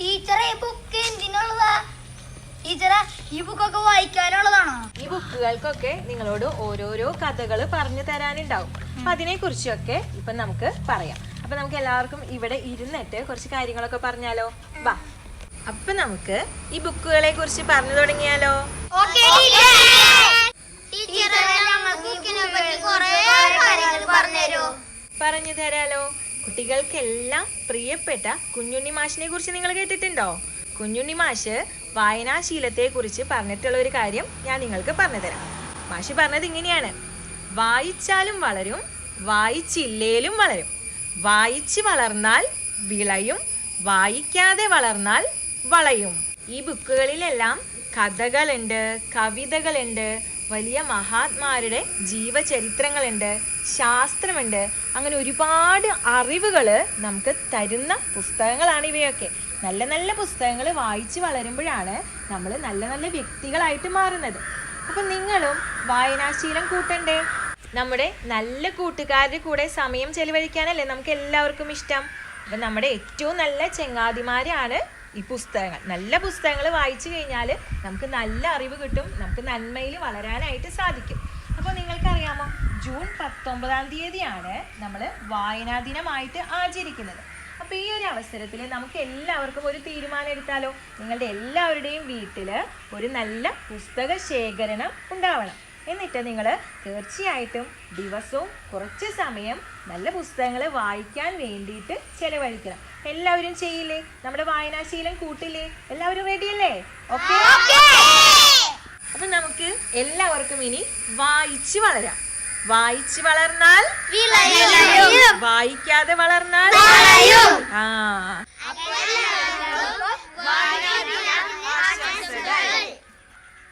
ടീച്ചറെ ഈ ബുക്ക് എന്തിനുള്ളതാ? ടീച്ചറെ ഈ ബുക്കൊക്കെ വായിക്കാനുള്ളതാണോ? ഈ ബുക്കുകൾക്കൊക്കെ നിങ്ങളോട് ഓരോരോ കഥകൾ പറഞ്ഞു തരാനുണ്ടാവും. അപ്പൊ അതിനെ കുറിച്ചൊക്കെ ഇപ്പൊ നമുക്ക് പറയാം. അപ്പൊ നമുക്ക് എല്ലാവർക്കും ഇവിടെ ഇരുന്നിട്ട് കുറച്ച് കാര്യങ്ങളൊക്കെ പറഞ്ഞാലോ? വാ. അപ്പൊ നമുക്ക് ഈ ബുക്കുകളെ കുറിച്ച് പറഞ്ഞു തുടങ്ങിയാലോ? പറഞ്ഞു തരാലോ. കുട്ടികൾക്കെല്ലാം പ്രിയപ്പെട്ട കുഞ്ഞുണ്ണി മാഷിനെ കുറിച്ച് നിങ്ങൾ കേട്ടിട്ടുണ്ടോ? കുഞ്ഞുണ്ണി മാഷ് വായനാശീലത്തെ കുറിച്ച് പറഞ്ഞിട്ടുള്ള ഒരു കാര്യം ഞാൻ നിങ്ങൾക്ക് പറഞ്ഞു തരാം. മാഷ് പറഞ്ഞത് ഇങ്ങനെയാണ്: വായിച്ചാലും വളരും, വായിച്ചില്ലേലും വളരും. വായിച്ച് വളർന്നാൽ വിളയും, വായിക്കാതെ വളർന്നാൽ വളയും. ഈ ബുക്കുകളിലെല്ലാം കഥകളുണ്ട്, കവിതകളുണ്ട്, വലിയ മഹാത്മാരുടെ ജീവചരിത്രങ്ങളുണ്ട്, ശാസ്ത്രമുണ്ട്. അങ്ങനെ ഒരുപാട് അറിവുകൾ നമുക്ക് തരുന്ന പുസ്തകങ്ങളാണ് ഇവയൊക്കെ. നല്ല നല്ല പുസ്തകങ്ങൾ വായിച്ച് വളരുമ്പോഴാണ് നമ്മൾ നല്ല നല്ല വ്യക്തികളായിട്ട് മാറുന്നത്. അപ്പം നിങ്ങളും വായനാശീലം കൂട്ടണ്ടേ? നമ്മുടെ നല്ല കൂട്ടുകാരുടെ കൂടെ സമയം ചെലവഴിക്കാനല്ലേ നമുക്ക് എല്ലാവർക്കും ഇഷ്ടം. അപ്പം നമ്മുടെ ഏറ്റവും നല്ല ചങ്ങാതിമാരാണ് ഈ പുസ്തകങ്ങൾ. നല്ല പുസ്തകങ്ങൾ വായിച്ചു കഴിഞ്ഞാൽ നമുക്ക് നല്ല അറിവ് കിട്ടും, നമുക്ക് നന്മയിൽ വളരാനായിട്ട് സാധിക്കും. അപ്പോൾ നിങ്ങൾക്കറിയാമോ, ജൂൺ 19 നമ്മൾ വായനാ ദിനമായിട്ട് ആചരിക്കുന്നത്. അപ്പോൾ ഈ ഒരു അവസരത്തിൽ നമുക്ക് എല്ലാവർക്കും ഒരു തീരുമാനം എടുത്താലോ? നിങ്ങളുടെ എല്ലാവരുടെയും വീട്ടിൽ ഒരു നല്ല പുസ്തക ശേഖരണം ഉണ്ടാവണം. എന്നിട്ട് നിങ്ങൾ തീർച്ചയായിട്ടും ദിവസവും കുറച്ച് സമയം നല്ല പുസ്തകങ്ങൾ വായിക്കാൻ വേണ്ടിയിട്ട് ചെലവഴിക്കണം. എല്ലാവരും ചെയ്യില്ലേ? നമ്മുടെ വായനാശീലം കൂട്ടില്ലേ? എല്ലാവരും റെഡിയല്ലേ? ഓക്കെ. അപ്പൊ നമുക്ക് എല്ലാവർക്കും ഇനി വായിച്ച് വളരാം. വായിച്ച് വളർന്നാൽ വായിക്കാതെ വളർന്നാൽ